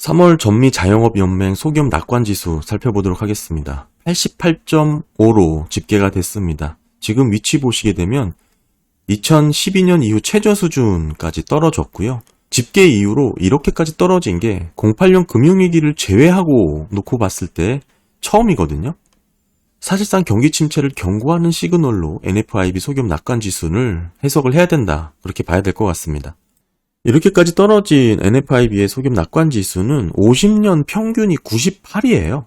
3월 전미 자영업연맹 소기업 낙관지수 살펴보도록 하겠습니다. 88.5로 집계가 됐습니다. 지금 위치 보시게 되면 2012년 이후 최저 수준까지 떨어졌고요. 집계 이후로 이렇게까지 떨어진 게 08년 금융위기를 제외하고 놓고 봤을 때 처음이거든요. 사실상 경기 침체를 경고하는 시그널로 NFIB 소기업 낙관지수를 해석을 해야 된다, 그렇게 봐야 될 것 같습니다. 이렇게까지 떨어진 NFIB의 소기업 낙관지수는 50년 평균이 98이에요.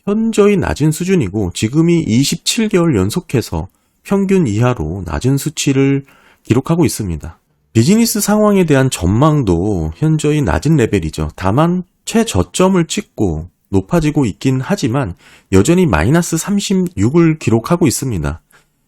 현저히 낮은 수준이고 지금이 27개월 연속해서 평균 이하로 낮은 수치를 기록하고 있습니다. 비즈니스 상황에 대한 전망도 현저히 낮은 레벨이죠. 다만 최저점을 찍고 높아지고 있긴 하지만 여전히 마이너스 36을 기록하고 있습니다.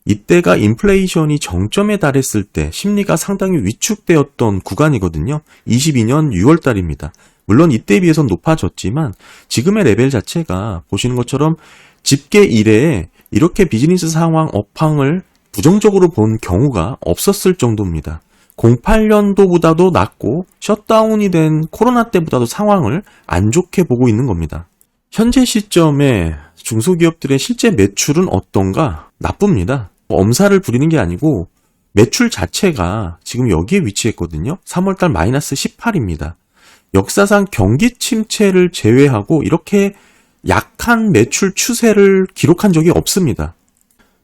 이때가 인플레이션이 정점에 달했을 때 심리가 상당히 위축되었던 구간이거든요. 22년 6월달입니다. 물론 이때에 비해서는 높아졌지만 지금의 레벨 자체가 보시는 것처럼 집계 이래에 이렇게 비즈니스 상황 업황을 부정적으로 본 경우가 없었을 정도입니다. 08년도보다도 낮고 셧다운이 된 코로나 때보다도 상황을 안 좋게 보고 있는 겁니다. 현재 시점에 중소기업들의 실제 매출은 어떤가? 나쁩니다. 엄살을 부리는 게 아니고 매출 자체가 지금 여기에 위치했거든요. 3월달 마이너스 18입니다. 역사상 경기 침체를 제외하고 이렇게 약한 매출 추세를 기록한 적이 없습니다.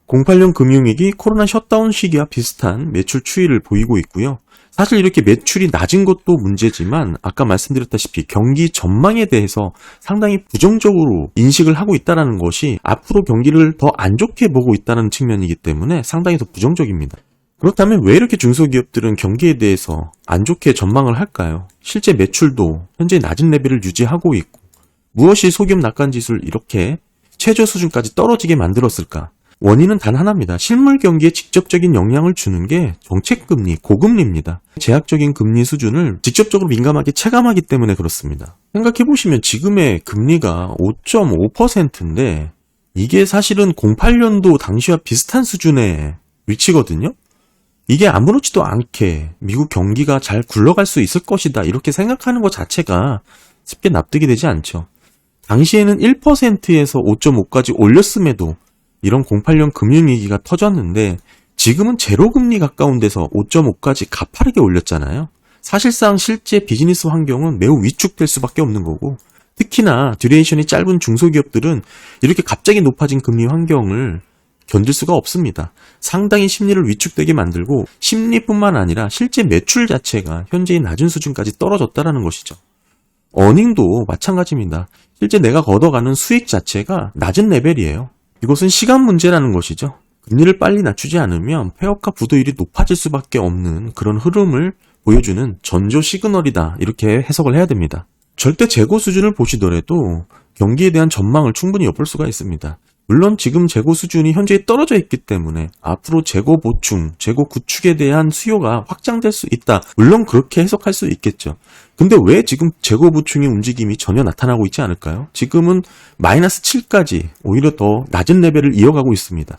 08년 금융위기 코로나 셧다운 시기와 비슷한 매출 추이를 보이고 있고요. 사실 이렇게 매출이 낮은 것도 문제지만 아까 말씀드렸다시피 경기 전망에 대해서 상당히 부정적으로 인식을 하고 있다는 것이 앞으로 경기를 더 안 좋게 보고 있다는 측면이기 때문에 상당히 더 부정적입니다. 그렇다면 왜 이렇게 중소기업들은 경기에 대해서 안 좋게 전망을 할까요? 실제 매출도 현재 낮은 레벨을 유지하고 있고 무엇이 소기업 낙관지수를 이렇게 최저 수준까지 떨어지게 만들었을까? 원인은 단 하나입니다. 실물 경기에 직접적인 영향을 주는 게 정책금리, 고금리입니다. 제약적인 금리 수준을 직접적으로 민감하게 체감하기 때문에 그렇습니다. 생각해보시면 지금의 금리가 5.5%인데 이게 사실은 08년도 당시와 비슷한 수준의 위치거든요. 이게 아무렇지도 않게 미국 경기가 잘 굴러갈 수 있을 것이다 이렇게 생각하는 것 자체가 쉽게 납득이 되지 않죠. 당시에는 1%에서 5.5까지 올렸음에도 이런 08년 금융위기가 터졌는데 지금은 제로금리 가까운 데서 5.5까지 가파르게 올렸잖아요. 사실상 실제 비즈니스 환경은 매우 위축될 수밖에 없는 거고 특히나 듀레이션이 짧은 중소기업들은 이렇게 갑자기 높아진 금리 환경을 견딜 수가 없습니다. 상당히 심리를 위축되게 만들고 심리뿐만 아니라 실제 매출 자체가 현재의 낮은 수준까지 떨어졌다는 것이죠. 어닝도 마찬가지입니다. 실제 내가 걷어가는 수익 자체가 낮은 레벨이에요. 이것은 시간 문제라는 것이죠. 금리를 빨리 낮추지 않으면 폐업과 부도율이 높아질 수밖에 없는 그런 흐름을 보여주는 전조 시그널이다 이렇게 해석을 해야 됩니다. 절대 재고 수준을 보시더라도 경기에 대한 전망을 충분히 엿볼 수가 있습니다. 물론 지금 재고 수준이 현재 떨어져 있기 때문에 앞으로 재고 보충, 재고 구축에 대한 수요가 확장될 수 있다. 물론 그렇게 해석할 수 있겠죠. 근데 왜 지금 재고 보충의 움직임이 전혀 나타나고 있지 않을까요? 지금은 마이너스 7까지 오히려 더 낮은 레벨을 이어가고 있습니다.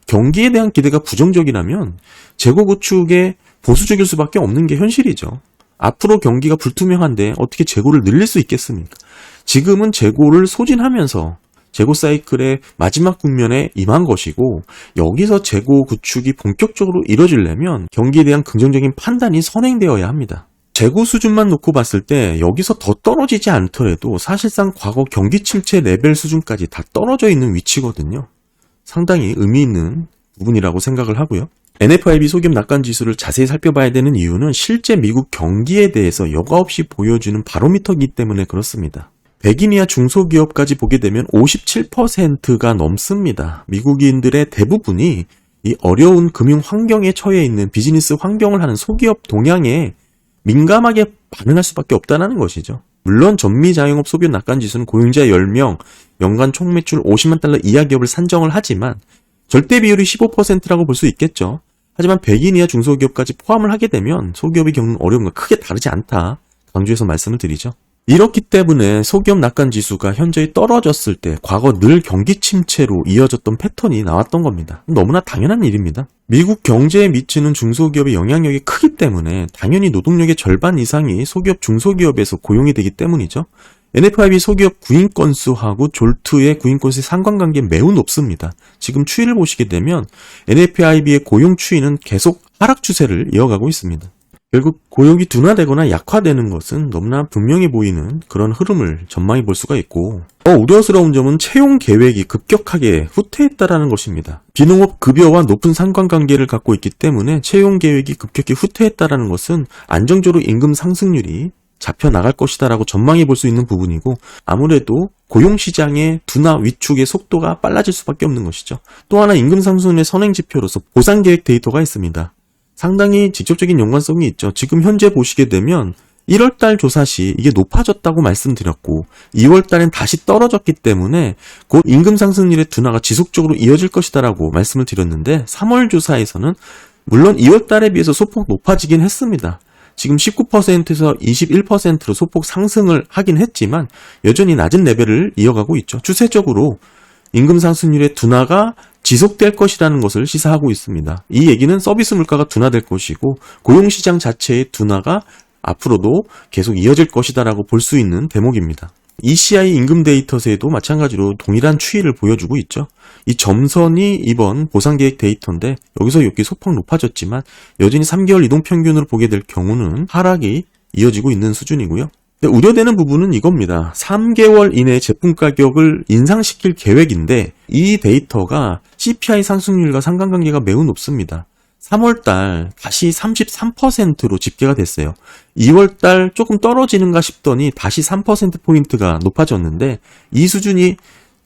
경기에 대한 기대가 부정적이라면 재고 구축에 보수적일 수밖에 없는 게 현실이죠. 앞으로 경기가 불투명한데 어떻게 재고를 늘릴 수 있겠습니까? 지금은 재고를 소진하면서 재고 사이클의 마지막 국면에 임한 것이고 여기서 재고 구축이 본격적으로 이뤄지려면 경기에 대한 긍정적인 판단이 선행되어야 합니다. 재고 수준만 놓고 봤을 때 여기서 더 떨어지지 않더라도 사실상 과거 경기 침체 레벨 수준까지 다 떨어져 있는 위치거든요. 상당히 의미 있는 부분이라고 생각을 하고요. NFIB 소기업 낙관지수를 자세히 살펴봐야 되는 이유는 실제 미국 경기에 대해서 여과 없이 보여주는 바로미터이기 때문에 그렇습니다. 100인 이하 중소기업까지 보게 되면 57%가 넘습니다. 미국인들의 대부분이 이 어려운 금융 환경에 처해 있는 비즈니스 환경을 하는 소기업 동향에 민감하게 반응할 수밖에 없다는 것이죠. 물론 전미자영업 소기업 낙관지수는 고용자 10명, 연간 총매출 50만 달러 이하 기업을 산정을 하지만 절대 비율이 15%라고 볼 수 있겠죠. 하지만 100인 이하 중소기업까지 포함을 하게 되면 소기업이 겪는 어려움과 크게 다르지 않다 강조해서 말씀을 드리죠. 이렇기 때문에 소기업 낙관 지수가 현저히 떨어졌을 때 과거 늘 경기 침체로 이어졌던 패턴이 나왔던 겁니다. 너무나 당연한 일입니다. 미국 경제에 미치는 중소기업의 영향력이 크기 때문에 당연히 노동력의 절반 이상이 소기업, 중소기업에서 고용이 되기 때문이죠. NFIB 소기업 구인 건수하고 졸트의 구인 건수의 상관관계는 매우 높습니다. 지금 추이를 보시게 되면 NFIB의 고용 추이는 계속 하락 추세를 이어가고 있습니다. 결국 고용이 둔화되거나 약화되는 것은 너무나 분명히 보이는 그런 흐름을 전망해 볼 수가 있고, 우려스러운 점은 채용 계획이 급격하게 후퇴했다라는 것입니다. 비농업 급여와 높은 상관관계를 갖고 있기 때문에 채용 계획이 급격히 후퇴했다라는 것은 안정적으로 임금 상승률이 잡혀 나갈 것이다라고 전망해 볼 수 있는 부분이고, 아무래도 고용시장의 둔화 위축의 속도가 빨라질 수밖에 없는 것이죠. 또 하나 임금 상승의 선행 지표로서 보상 계획 데이터가 있습니다. 상당히 직접적인 연관성이 있죠. 지금 현재 보시게 되면 1월달 조사 시 이게 높아졌다고 말씀드렸고 2월달엔 다시 떨어졌기 때문에 곧 임금 상승률의 둔화가 지속적으로 이어질 것이다라고 말씀을 드렸는데 3월 조사에서는 물론 2월달에 비해서 소폭 높아지긴 했습니다. 지금 19%에서 21%로 소폭 상승을 하긴 했지만 여전히 낮은 레벨을 이어가고 있죠. 추세적으로 임금 상승률의 둔화가 지속될 것이라는 것을 시사하고 있습니다. 이 얘기는 서비스 물가가 둔화될 것이고 고용시장 자체의 둔화가 앞으로도 계속 이어질 것이다라고 볼 수 있는 대목입니다. ECI 임금 데이터에도 마찬가지로 동일한 추이를 보여주고 있죠. 이 점선이 이번 보상계획 데이터인데 여기서 여기 소폭 높아졌지만 여전히 3개월 이동평균으로 보게 될 경우는 하락이 이어지고 있는 수준이고요. 우려되는 부분은 이겁니다. 3개월 이내에 제품 가격을 인상시킬 계획인데 이 데이터가 CPI 상승률과 상관관계가 매우 높습니다. 3월달 다시 33%로 집계가 됐어요. 2월달 조금 떨어지는가 싶더니 다시 3%포인트가 높아졌는데 이 수준이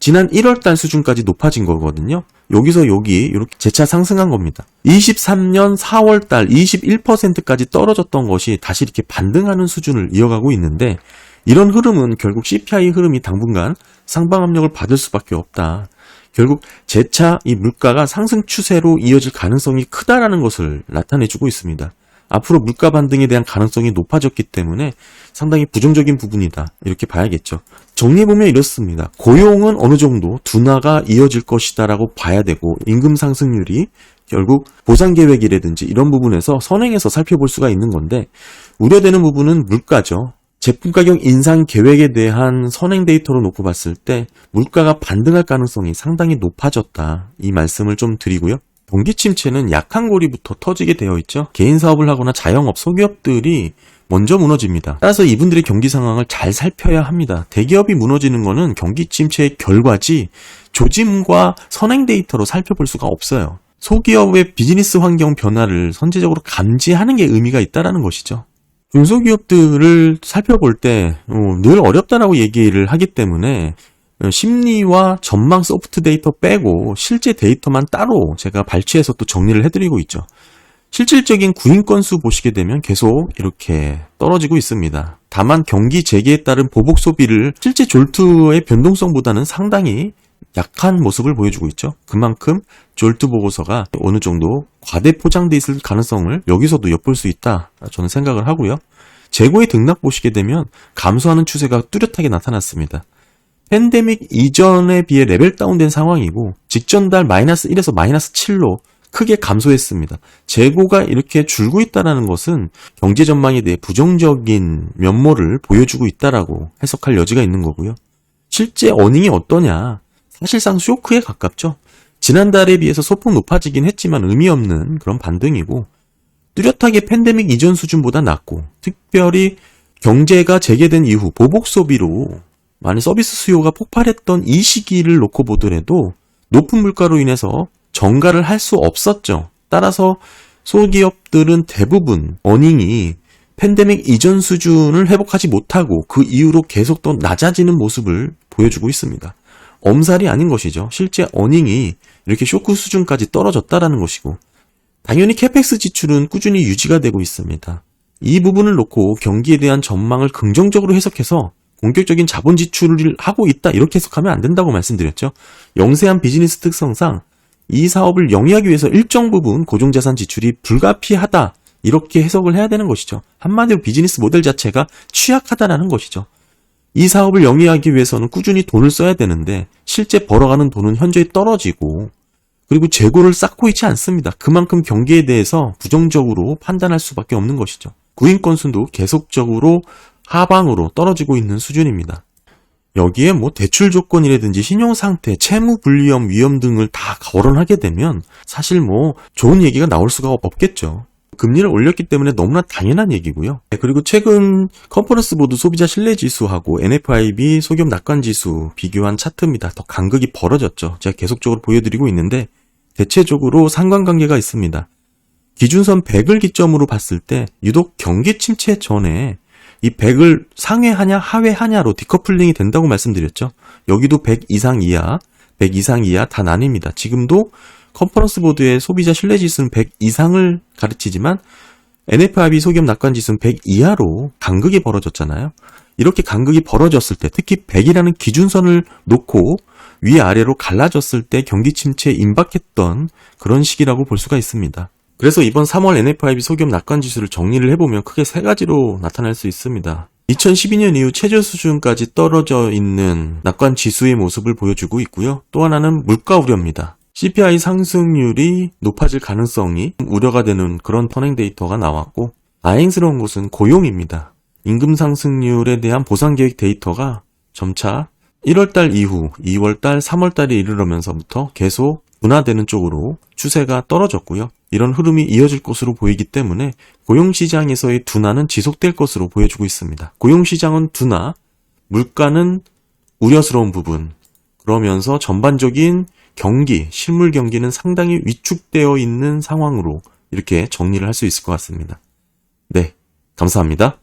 지난 1월달 수준까지 높아진 거거든요. 여기서 여기 이렇게 재차 상승한 겁니다. 23년 4월달 21%까지 떨어졌던 것이 다시 이렇게 반등하는 수준을 이어가고 있는데 이런 흐름은 결국 CPI 흐름이 당분간 상방 압력을 받을 수밖에 없다. 결국 재차 이 물가가 상승 추세로 이어질 가능성이 크다라는 것을 나타내주고 있습니다. 앞으로 물가 반등에 대한 가능성이 높아졌기 때문에 상당히 부정적인 부분이다. 이렇게 봐야겠죠. 정리해보면 이렇습니다. 고용은 어느 정도 둔화가 이어질 것이다라고 봐야 되고 임금 상승률이 결국 보상계획이라든지 이런 부분에서 선행해서 살펴볼 수가 있는 건데 우려되는 부분은 물가죠. 제품 가격 인상 계획에 대한 선행 데이터로 놓고 봤을 때 물가가 반등할 가능성이 상당히 높아졌다. 이 말씀을 좀 드리고요. 경기 침체는 약한 고리부터 터지게 되어 있죠. 개인 사업을 하거나 자영업, 소기업들이 먼저 무너집니다. 따라서 이분들의 경기 상황을 잘 살펴야 합니다. 대기업이 무너지는 것은 경기 침체의 결과지 조짐과 선행 데이터로 살펴볼 수가 없어요. 소기업의 비즈니스 환경 변화를 선제적으로 감지하는 게 의미가 있다는 것이죠. 중소기업들을 살펴볼 때 늘 어렵다라고 얘기를 하기 때문에 심리와 전망 소프트 데이터 빼고 실제 데이터만 따로 제가 발췌해서 또 정리를 해드리고 있죠. 실질적인 구인 건수 보시게 되면 계속 이렇게 떨어지고 있습니다. 다만 경기 재개에 따른 보복 소비를 실제 졸트의 변동성보다는 상당히 약한 모습을 보여주고 있죠. 그만큼 졸트 보고서가 어느 정도 과대 포장돼 있을 가능성을 여기서도 엿볼 수 있다 저는 생각을 하고요. 재고의 등락 보시게 되면 감소하는 추세가 뚜렷하게 나타났습니다. 팬데믹 이전에 비해 레벨 다운된 상황이고 직전 달 마이너스 1에서 마이너스 7로 크게 감소했습니다. 재고가 이렇게 줄고 있다는 것은 경제 전망에 대해 부정적인 면모를 보여주고 있다라고 해석할 여지가 있는 거고요. 실제 어닝이 어떠냐? 사실상 쇼크에 가깝죠. 지난달에 비해서 소폭 높아지긴 했지만 의미 없는 그런 반등이고 뚜렷하게 팬데믹 이전 수준보다 낮고 특별히 경제가 재개된 이후 보복 소비로 많은 서비스 수요가 폭발했던 이 시기를 놓고 보더라도 높은 물가로 인해서 정가를 할 수 없었죠. 따라서 소기업들은 대부분 어닝이 팬데믹 이전 수준을 회복하지 못하고 그 이후로 계속 더 낮아지는 모습을 보여주고 있습니다. 엄살이 아닌 것이죠. 실제 어닝이 이렇게 쇼크 수준까지 떨어졌다라는 것이고 당연히 캐펙스 지출은 꾸준히 유지가 되고 있습니다. 이 부분을 놓고 경기에 대한 전망을 긍정적으로 해석해서 공격적인 자본 지출을 하고 있다 이렇게 해석하면 안 된다고 말씀드렸죠. 영세한 비즈니스 특성상 이 사업을 영위하기 위해서 일정 부분 고정자산 지출이 불가피하다 이렇게 해석을 해야 되는 것이죠. 한마디로 비즈니스 모델 자체가 취약하다라는 것이죠. 이 사업을 영위하기 위해서는 꾸준히 돈을 써야 되는데 실제 벌어가는 돈은 현저히 떨어지고 그리고 재고를 쌓고 있지 않습니다. 그만큼 경기에 대해서 부정적으로 판단할 수밖에 없는 것이죠. 구인 건수도 계속적으로 하방으로 떨어지고 있는 수준입니다. 여기에 뭐 대출 조건이라든지 신용 상태, 채무 불리험, 위험 등을 다 거론하게 되면 사실 뭐 좋은 얘기가 나올 수가 없겠죠. 금리를 올렸기 때문에 너무나 당연한 얘기고요. 그리고 최근 컨퍼런스 보드 소비자 신뢰 지수하고 NFIB 소기업 낙관 지수 비교한 차트입니다. 더 간극이 벌어졌죠. 제가 계속적으로 보여드리고 있는데 대체적으로 상관관계가 있습니다. 기준선 100을 기점으로 봤을 때 유독 경기 침체 전에 이 100을 상회하냐 하회하냐로 디커플링이 된다고 말씀드렸죠. 여기도 100 이상 이하, 100 이상 이하 다 나뉩니다. 지금도 컨퍼런스 보드의 소비자 신뢰 지수는 100 이상을 가르치지만 NFIB 소기업 낙관 지수는 100 이하로 간극이 벌어졌잖아요. 이렇게 간극이 벌어졌을 때 특히 100이라는 기준선을 놓고 위아래로 갈라졌을 때 경기 침체에 임박했던 그런 시기라고 볼 수가 있습니다. 그래서 이번 3월 NFIB 소기업 낙관 지수를 정리를 해보면 크게 세 가지로 나타날 수 있습니다. 2012년 이후 최저 수준까지 떨어져 있는 낙관 지수의 모습을 보여주고 있고요. 또 하나는 물가 우려입니다. CPI 상승률이 높아질 가능성이 우려가 되는 그런 선행 데이터가 나왔고 다행스러운 것은 고용입니다. 임금 상승률에 대한 보상 계획 데이터가 점차 1월달 이후 2월달, 3월달에 이르면서부터 계속 둔화되는 쪽으로 추세가 떨어졌고요. 이런 흐름이 이어질 것으로 보이기 때문에 고용시장에서의 둔화는 지속될 것으로 보여주고 있습니다. 고용시장은 둔화, 물가는 우려스러운 부분, 그러면서 전반적인 경기, 실물 경기는 상당히 위축되어 있는 상황으로 이렇게 정리를 할 수 있을 것 같습니다. 네, 감사합니다.